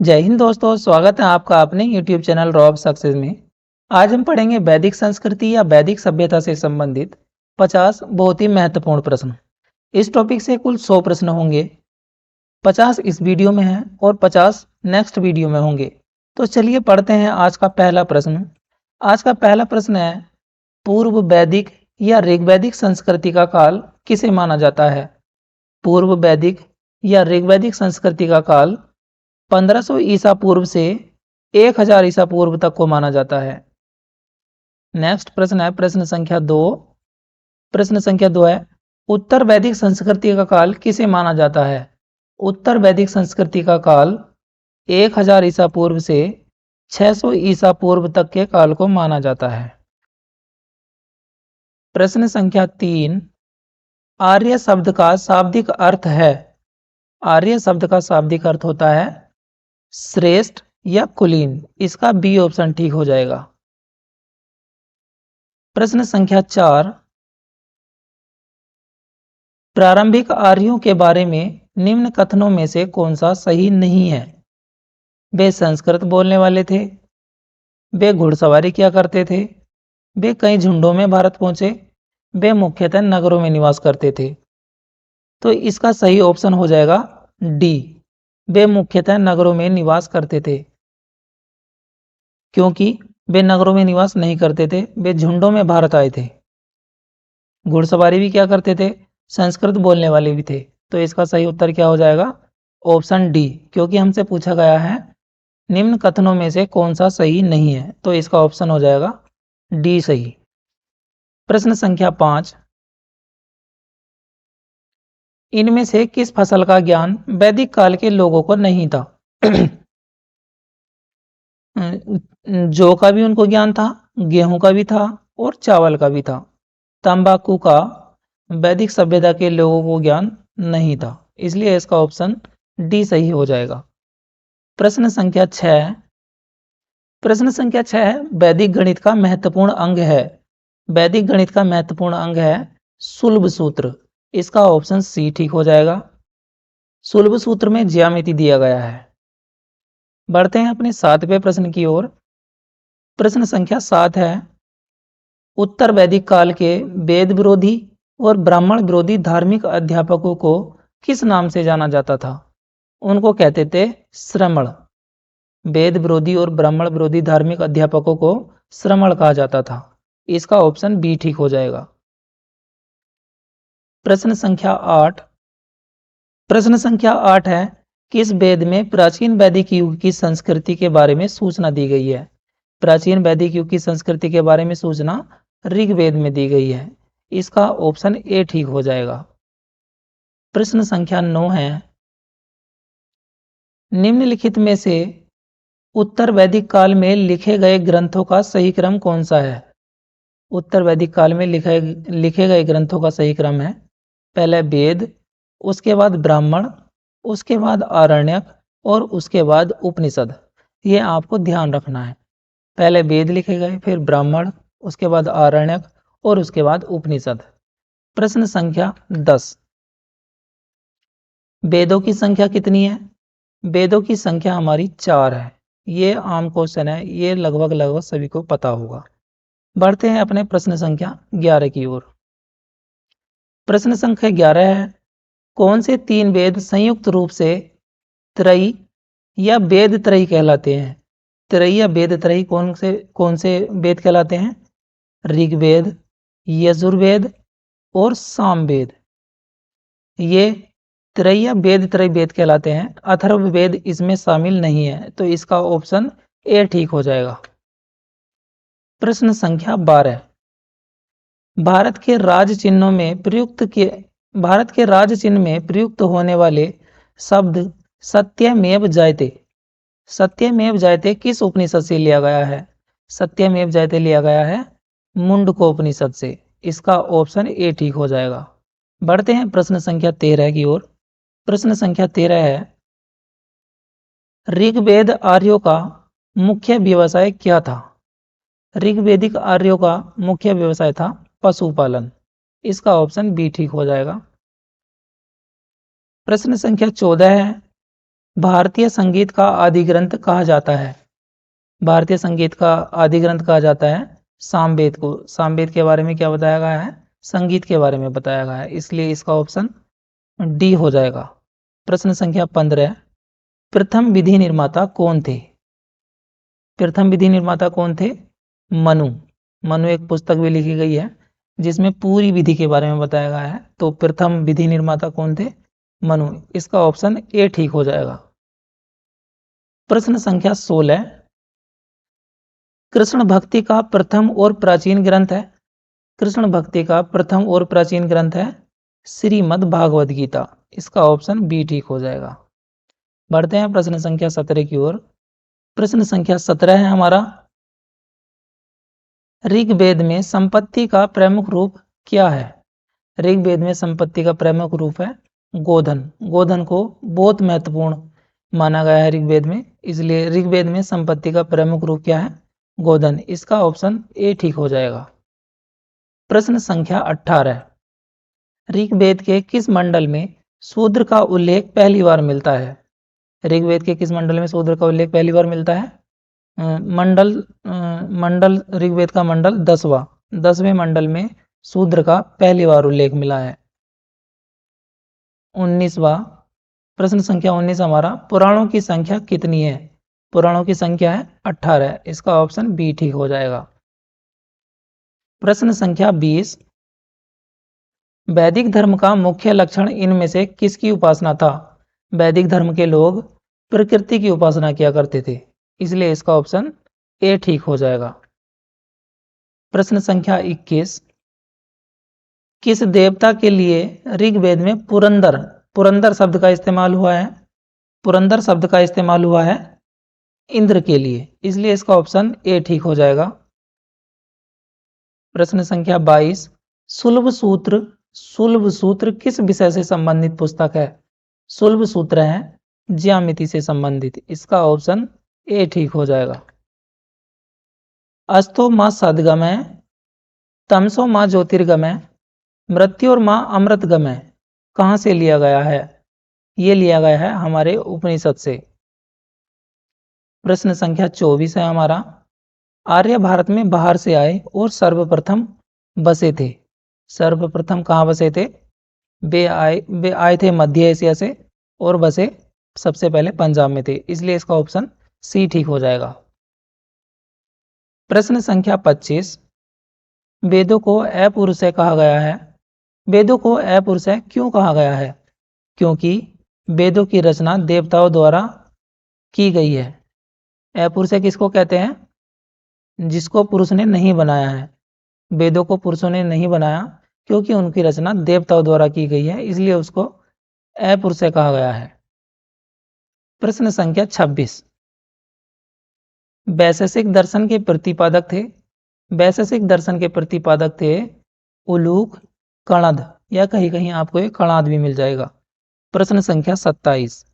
जय हिंद दोस्तों, स्वागत है आपका अपने YouTube चैनल रॉब सक्सेस में। आज हम पढ़ेंगे वैदिक संस्कृति या वैदिक सभ्यता से संबंधित 50 बहुत ही महत्वपूर्ण प्रश्न। इस टॉपिक से कुल 100 प्रश्न होंगे। 50 इस वीडियो में हैं और 50 नेक्स्ट वीडियो में होंगे। तो चलिए पढ़ते हैं आज का पहला प्रश्न। आज का पहला प्रश्न है, पूर्व वैदिक या ऋग्वैदिक संस्कृति का काल किसे माना जाता है? पूर्व वैदिक या ऋग्वैदिक संस्कृति का काल 1500 ईसा पूर्व से 1000 ईसा पूर्व तक को माना जाता है। नेक्स्ट प्रश्न है प्रश्न संख्या 2। प्रश्न संख्या 2 है, उत्तर वैदिक संस्कृति का काल किसे माना जाता है? उत्तर वैदिक संस्कृति का काल 1000 ईसा पूर्व से 600 ईसा पूर्व तक के काल को माना जाता है। प्रश्न संख्या 3, आर्य शब्द का शाब्दिक अर्थ है? आर्य शब्द का शाब्दिक अर्थ होता है श्रेष्ठ या कुलीन। इसका बी ऑप्शन ठीक हो जाएगा। प्रश्न संख्या 4, प्रारंभिक आर्यों के बारे में निम्न कथनों में से कौन सा सही नहीं है? वे संस्कृत बोलने वाले थे, वे घुड़सवारी किया करते थे, वे कई झुंडों में भारत पहुंचे, वे मुख्यतः नगरों में निवास करते थे। तो इसका सही ऑप्शन हो जाएगा डी, वे मुख्यतः नगरों में निवास करते थे। क्योंकि वे नगरों में निवास नहीं करते थे, वे झुंडों में भारत आए थे। घुड़सवारी भी क्या करते थे? संस्कृत बोलने वाले भी थे। तो इसका सही उत्तर क्या हो जाएगा? ऑप्शन डी, क्योंकि हमसे पूछा गया है निम्न कथनों में से कौन सा सही नहीं है, तो इसका ऑप्शन हो जाएगा डी सही। प्रश्न संख्या 5, इनमें से किस फसल का ज्ञान वैदिक काल के लोगों को नहीं था? जौ का भी उनको ज्ञान था, गेहूं का भी था और चावल का भी था। तंबाकू का वैदिक सभ्यता के लोगों को ज्ञान नहीं था, इसलिए इसका ऑप्शन डी सही हो जाएगा। प्रश्न संख्या 6, प्रश्न संख्या 6 वैदिक गणित का महत्वपूर्ण अंग है। वैदिक गणित का महत्वपूर्ण अंग है सुलभ सूत्र। इसका ऑप्शन सी ठीक हो जाएगा। सुलभ सूत्र में ज्यामिति दिया गया है। बढ़ते हैं अपने 7वें प्रश्न की ओर। प्रश्न संख्या 7 है, उत्तर वैदिक काल के वेद विरोधी और ब्राह्मण विरोधी धार्मिक अध्यापकों को किस नाम से जाना जाता था? उनको कहते थे श्रमण। वेद विरोधी और ब्राह्मण विरोधी धार्मिक अध्यापकों को श्रमण कहा जाता था। इसका ऑप्शन बी ठीक हो जाएगा। प्रश्न संख्या 8, प्रश्न संख्या 8 है, किस वेद में प्राचीन वैदिक युग की संस्कृति के बारे में सूचना दी गई है? प्राचीन वैदिक युग की संस्कृति के बारे में सूचना ऋग्वेद में दी गई है। इसका ऑप्शन ए ठीक हो जाएगा। प्रश्न संख्या 9 है, निम्नलिखित में से उत्तर वैदिक काल में लिखे गए ग्रंथों का सही क्रम कौन सा है? उत्तर वैदिक काल में लिखे गए ग्रंथों का सही क्रम है पहले वेद, उसके बाद ब्राह्मण, उसके बाद आरण्यक और उसके बाद उपनिषद। ये आपको ध्यान रखना है। पहले वेद लिखे गए, फिर ब्राह्मण, उसके बाद आरण्यक और उसके बाद उपनिषद। प्रश्न संख्या 10, वेदों की संख्या कितनी है? वेदों की संख्या हमारी 4 है। ये आम क्वेश्चन है, ये लगभग सभी को पता होगा। बढ़ते हैं अपने प्रश्न संख्या 11 की ओर। प्रश्न संख्या 11 है, कौन से 3 वेद संयुक्त रूप से त्रयी या वेद त्रयी कहलाते हैं? त्रयी या वेद त्रयी कौन से वेद कहलाते हैं? ऋग्वेद, यजुर्वेद और सामवेद। ये त्रयी या वेद त्रयी वेद कहलाते हैं। अथर्ववेद इसमें शामिल नहीं है, तो इसका ऑप्शन ए ठीक हो जाएगा। प्रश्न संख्या 12, भारत के राज चिन्हों में प्रयुक्त होने वाले शब्द सत्यमेव जयते, सत्यमेव जयते किस उपनिषद से लिया गया है? सत्यमेव जयते लिया गया है मुंडकोपनिषद से। इसका ऑप्शन ए ठीक हो जाएगा। बढ़ते हैं प्रश्न संख्या 13 की ओर। प्रश्न संख्या 13 है, ऋग्वेद आर्यों का मुख्य व्यवसाय क्या था? ऋग्वेदिक आर्यों का मुख्य व्यवसाय था पशुपालन। इसका ऑप्शन बी ठीक हो जाएगा। प्रश्न संख्या 14 है, भारतीय संगीत का आदि ग्रंथ कहा जाता है? भारतीय संगीत का आदि ग्रंथ कहा जाता है सामवेद को। सामवेद के बारे में क्या बताया गया है? संगीत के बारे में बताया गया है, इसलिए इसका ऑप्शन डी हो जाएगा। प्रश्न संख्या 15, प्रथम विधि निर्माता कौन थे? प्रथम विधि निर्माता कौन थे? मनु। मनु एक पुस्तक भी लिखी गई है जिसमें पूरी विधि के बारे में बताया गया है। तो प्रथम विधि निर्माता कौन थे? मनु। इसका ऑप्शन ए ठीक हो जाएगा। प्रश्न संख्या 16, कृष्ण भक्ति का प्रथम और प्राचीन ग्रंथ है? कृष्ण भक्ति का प्रथम और प्राचीन ग्रंथ है श्रीमद् भागवत गीता। इसका ऑप्शन बी ठीक हो जाएगा। बढ़ते हैं प्रश्न संख्या 17 की ओर। प्रश्न संख्या 17 है हमारा, ऋग्वेद में संपत्ति का प्रमुख रूप क्या है? ऋग्वेद में संपत्ति का प्रमुख रूप है गोधन। गोधन को बहुत महत्वपूर्ण माना गया है ऋग्वेद में, इसलिए ऋग्वेद में संपत्ति का प्रमुख रूप क्या है? गोधन। इसका ऑप्शन ए ठीक हो जाएगा। प्रश्न संख्या 18, ऋग्वेद के किस मंडल में शूद्र का उल्लेख पहली बार मिलता है? ऋग्वेद के किस मंडल में शूद्र का उल्लेख पहली बार मिलता है? मंडल ऋग्वेद का मंडल 10वें मंडल में शूद्र का पहली बार उल्लेख मिला है। 19वां प्रश्न संख्या 19 हमारा, पुराणों की संख्या कितनी है? पुराणों की संख्या है 18। इसका ऑप्शन बी ठीक हो जाएगा। प्रश्न संख्या 20, वैदिक धर्म का मुख्य लक्षण इनमें से किसकी उपासना था? वैदिक धर्म के लोग प्रकृति की उपासना किया करते थे, इसलिए इसका ऑप्शन ए ठीक हो जाएगा। प्रश्न संख्या 21, किस देवता के लिए ऋग्वेद में पुरंदर शब्द का इस्तेमाल हुआ है? पुरंदर शब्द का इस्तेमाल हुआ है इंद्र के लिए, इसलिए इसका ऑप्शन ए ठीक हो जाएगा। प्रश्न संख्या 22, सुलभ सूत्र किस विषय से संबंधित पुस्तक है? सुलभ सूत्र है ज्यामिति से संबंधित, इसका ऑप्शन ए ठीक हो जाएगा। अस्थो मां सदगमय, तमसो मां ज्योतिर्गमय, मृत्यु और मां अमृतगमय कहां से लिया गया है? ये लिया गया है हमारे उपनिषद से। प्रश्न संख्या 24 है हमारा, आर्य भारत में बाहर से आए और सर्वप्रथम बसे थे। सर्वप्रथम कहाँ बसे थे? वे आए थे मध्य एशिया से और बसे सबसे पहले पंजाब में थे, इसलिए इसका ऑप्शन सी ठीक हो जाएगा। प्रश्न संख्या 25, वेदों को अपुरुषय कहा गया है। वेदों को अपुरुषय क्यों कहा गया है? क्योंकि वेदों की रचना देवताओं द्वारा की गई है। अपुरुषय किसको कहते हैं? जिसको पुरुष ने नहीं बनाया है। वेदों को पुरुषों ने नहीं बनाया क्योंकि उनकी रचना देवताओं द्वारा की गई है, इसलिए उसको अपुरुषय कहा गया है। प्रश्न संख्या 26, वैशेषिक दर्शन के प्रतिपादक थे। वैशेषिक दर्शन के प्रतिपादक थे उलूक, कणद, या कहीं कहीं आपको एक कणाद भी मिल जाएगा। प्रश्न संख्या 27,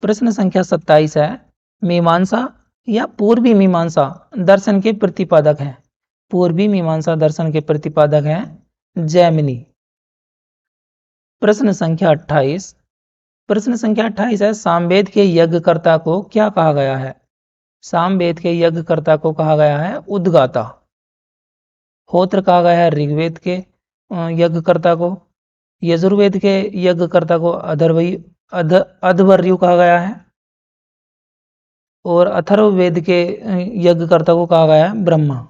प्रश्न संख्या 27 है, मीमांसा या पूर्वी मीमांसा दर्शन के प्रतिपादक हैं। पूर्वी मीमांसा दर्शन के प्रतिपादक हैं जैमिनी। प्रश्न संख्या 28, प्रश्न संख्या 28 है, सामवेद के यज्ञकर्ता को क्या कहा गया है? सामवेद के यज्ञकर्ता को कहा गया है उद्गाता। होत्र कहा गया है ऋग्वेद के यज्ञकर्ता को। यजुर्वेद के यज्ञकर्ता को अध्वर्यु कहा गया है और अथर्ववेद के यज्ञकर्ता को कहा गया है ब्रह्मा।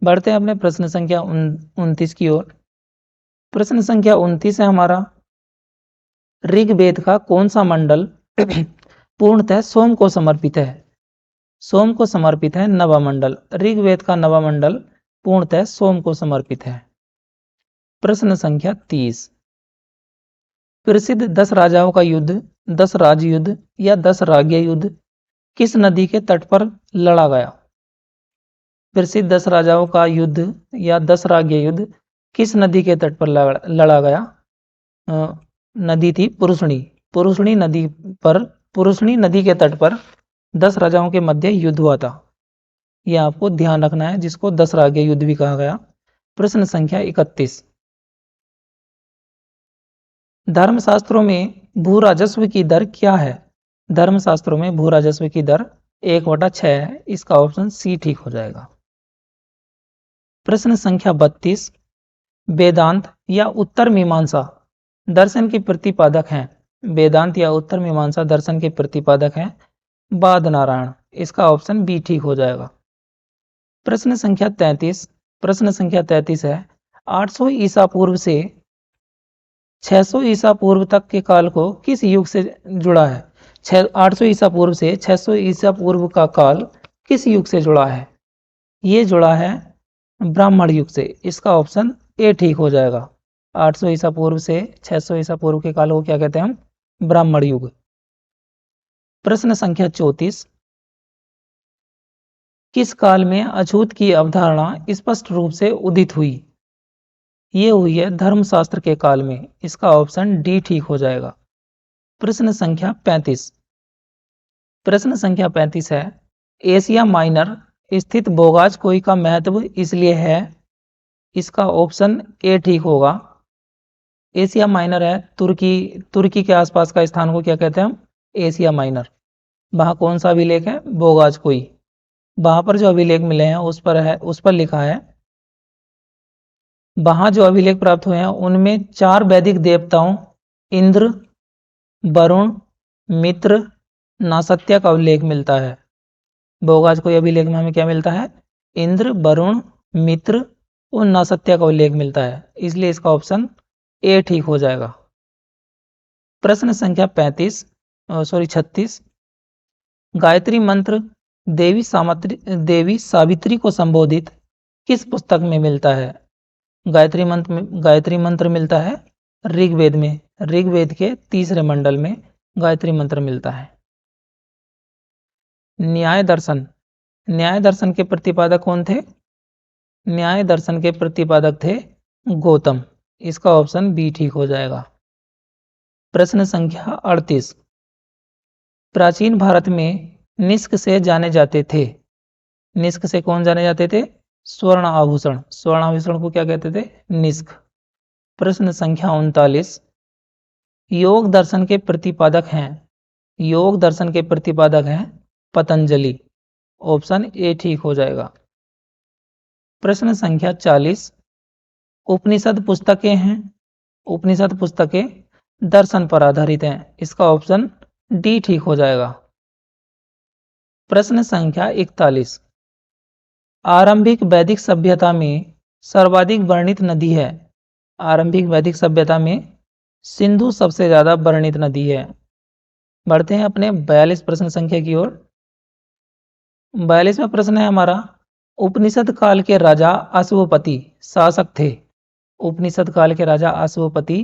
बढ़ते हैं अपने प्रश्न संख्या 29 की ओर। प्रश्न संख्या 29 है हमारा, ऋग्वेद का कौन सा मंडल पूर्णतः सोम को समर्पित है? सोम को समर्पित है नवा मंडल। ऋग्वेद का नवा मंडल पूर्णतः सोम को समर्पित है। प्रश्न संख्या 30, प्रसिद्ध 10 राजाओं का युद्ध, 10 राज युद्ध या 10 राज्य युद्ध किस नदी के तट पर लड़ा गया? प्रसिद्ध 10 राजाओं का युद्ध या 10 राज्य युद्ध किस नदी के तट पर लड़ा गया? नदी थी पुरुषणी। पुरुषणी नदी के तट पर 10 राजाओं के मध्य युद्ध हुआ था। यह आपको ध्यान रखना है, जिसको 10 राज्य युद्ध भी कहा गया। प्रश्न संख्या 31, धर्मशास्त्रों में भू राजस्व की दर क्या है? धर्मशास्त्रों में भू राजस्व की दर 1/6 है। इसका ऑप्शन सी ठीक हो जाएगा। प्रश्न संख्या 32, वेदांत या उत्तर मीमांसा दर्शन के प्रतिपादक हैं। वेदांत या उत्तर मीमांसा दर्शन के प्रतिपादक हैं बाद नारायण। इसका ऑप्शन बी ठीक हो जाएगा। प्रश्न संख्या 33 है 800 ईसा पूर्व से 600 ईसा पूर्व तक के काल को किस युग से जुड़ा है? 800 ईसा पूर्व से 600 ईसा पूर्व का काल किस युग से जुड़ा है? ये जुड़ा है ब्राह्मण युग से। इसका ऑप्शन ए ठीक हो जाएगा। 800 ईसा पूर्व से 600 ईसा पूर्व के काल को क्या कहते हैं हम? ब्राह्मण युग। प्रश्न संख्या 34, किस काल में अछूत की अवधारणा स्पष्ट रूप से उदित हुई? ये हुई है धर्मशास्त्र के काल में। इसका ऑप्शन डी ठीक हो जाएगा। प्रश्न संख्या 35 है एशिया माइनर स्थित बोगाज कोई का महत्व इसलिए है। इसका ऑप्शन ए ठीक होगा। एशिया माइनर है तुर्की के आसपास का स्थान को क्या कहते हैं हम? Asia minor. वहाँ कौन सा अभिलेख है? बोगाज कोई। वहाँ पर जो अभिलेख मिले हैं उस पर लिखा है, वहाँ जो अभिलेख प्राप्त हुए हैं उनमें 4 वैदिक देवताओं इंद्र, वरुण, मित्र, नासत्य का उल्लेख मिलता है। बोगाज कोई अभिलेख में हमें क्या मिलता है? इंद्र, वरुण, मित्र और नासत्य का उल्लेख मिलता है। इसलिए इसका ऑप्शन ए ठीक हो जाएगा। प्रश्न संख्या 36, गायत्री मंत्र देवी सावित्री को संबोधित किस पुस्तक में मिलता है? गायत्री मंत्र मिलता है ऋग्वेद में। ऋग्वेद के 3रे मंडल में गायत्री मंत्र मिलता है। न्याय दर्शन के प्रतिपादक कौन थे? न्याय दर्शन के प्रतिपादक थे गौतम। इसका ऑप्शन बी ठीक हो जाएगा। प्रश्न संख्या 38, प्राचीन भारत में निष्क से जाने जाते थे। निष्क से कौन जाने जाते थे? स्वर्ण आभूषण। स्वर्ण आभूषण को क्या कहते थे? निष्क। प्रश्न संख्या 39, योग दर्शन के प्रतिपादक हैं पतंजलि। ऑप्शन ए ठीक हो जाएगा। प्रश्न संख्या 40, उपनिषद पुस्तकें दर्शन पर आधारित हैं। इसका ऑप्शन डी ठीक हो जाएगा। प्रश्न संख्या 41, आरंभिक वैदिक सभ्यता में सर्वाधिक वर्णित नदी है। आरंभिक वैदिक सभ्यता में सिंधु सबसे ज्यादा वर्णित नदी है। बढ़ते हैं अपने 42 प्रश्न संख्या की ओर। 42वां प्रश्न है हमारा, उपनिषद काल के राजा अश्वपति शासक थे। उपनिषद काल के राजा अश्वपति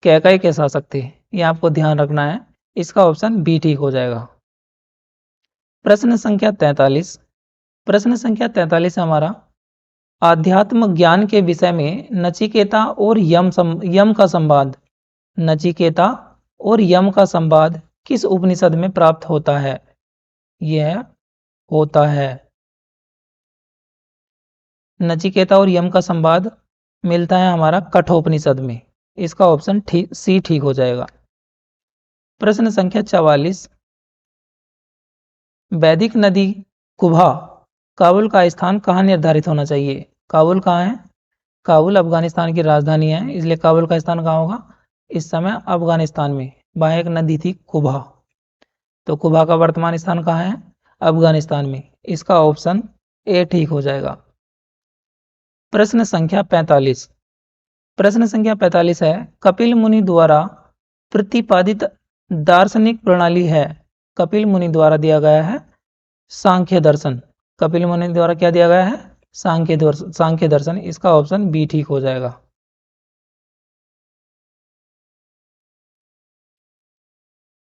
कैकय के शासक थे। ये आपको ध्यान रखना है। इसका ऑप्शन बी ठीक हो जाएगा। प्रश्न संख्या 43 है हमारा, आध्यात्म ज्ञान के विषय में नचिकेता और यम का संवाद किस उपनिषद में प्राप्त होता है? यह होता है नचिकेता और यम का संवाद मिलता है हमारा कठोपनिषद में। इसका ऑप्शन सी ठीक हो जाएगा। प्रश्न संख्या 44, वैदिक नदी कुभा काबुल का स्थान कहाँ निर्धारित होना चाहिए? काबुल कहाँ है? काबुल अफगानिस्तान की राजधानी है, इसलिए काबुल का स्थान कहाँ होगा इस समय? अफगानिस्तान में। वहाँ एक नदी थी कुभा, तो कुभा का वर्तमान स्थान कहाँ है? अफगानिस्तान में। इसका ऑप्शन ए ठीक हो जाएगा। प्रश्न संख्या 45 है, कपिल मुनि द्वारा प्रतिपादित दार्शनिक प्रणाली है। कपिल मुनि द्वारा दिया गया है सांख्य दर्शन। कपिल मुनि द्वारा क्या दिया गया है? सांख्य दर्शन। इसका ऑप्शन बी ठीक हो जाएगा।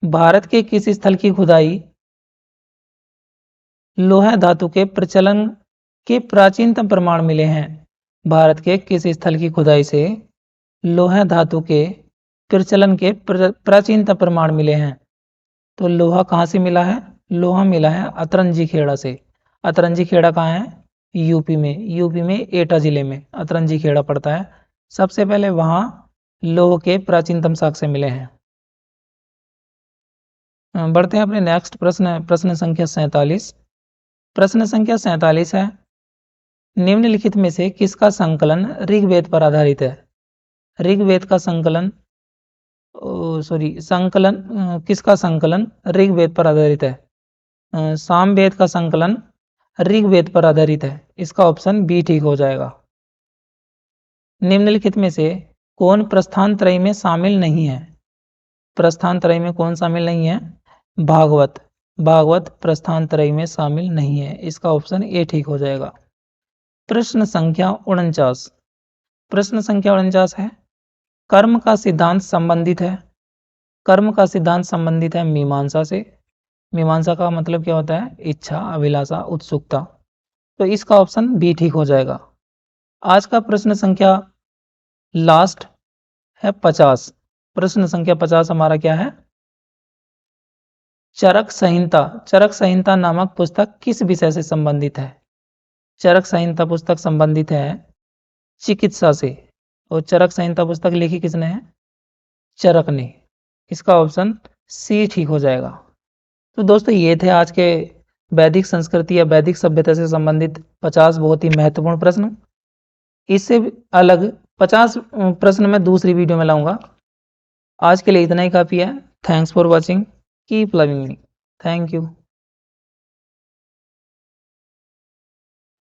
भारत के किस स्थल की खुदाई लोहा धातु के प्रचलन के प्राचीनतम प्रमाण मिले हैं? भारत के किस स्थल की खुदाई से लोहा धातु के प्रचलन के प्राचीनतम प्रमाण मिले हैं? तो लोहा कहाँ से मिला है? लोहा मिला है अतरंजी खेड़ा से। अतरंजी खेड़ा कहाँ है? यूपी में एटा जिले में अतरंजी खेड़ा पड़ता है। सबसे पहले वहाँ लोह के प्राचीनतम साक्ष्य मिले हैं। बढ़ते हैं अपने नेक्स्ट प्रश्न संख्या 47। प्रश्न संख्या 47 है, निम्नलिखित में से किसका संकलन ऋग्वेद पर आधारित है? ऋग्वेद का संकलन किसका संकलन ऋग्वेद पर आधारित है? सामवेद का संकलन ऋग्वेद पर आधारित है। इसका ऑप्शन बी ठीक हो जाएगा। निम्नलिखित में से कौन प्रस्थान त्रय में शामिल नहीं है? प्रस्थान त्रय में कौन शामिल नहीं है? भागवत। भागवत प्रस्थान त्रय में शामिल नहीं है। इसका ऑप्शन ए ठीक हो जाएगा। प्रश्न संख्या 49। प्रश्न संख्या 49 है, कर्म का सिद्धांत संबंधित है। कर्म का सिद्धांत संबंधित है मीमांसा से। मीमांसा का मतलब क्या होता है? इच्छा, अभिलाषा, उत्सुकता। तो इसका ऑप्शन बी ठीक हो जाएगा। आज का प्रश्न संख्या लास्ट है 50। प्रश्न संख्या 50 हमारा क्या है? चरक संहिता। चरक संहिता नामक पुस्तक किस विषय से संबंधित है? चरक संहिता पुस्तक संबंधित है चिकित्सा से। और चरक संहिता पुस्तक लिखी किसने है? चरक ने। इसका ऑप्शन सी ठीक हो जाएगा। तो दोस्तों ये थे आज के वैदिक संस्कृति या वैदिक सभ्यता से संबंधित 50 बहुत ही महत्वपूर्ण प्रश्न। इससे अलग 50 प्रश्न मैं दूसरी वीडियो में लाऊंगा। आज के लिए इतना ही काफ़ी है। Thanks for watching, keep loving me. Thank you.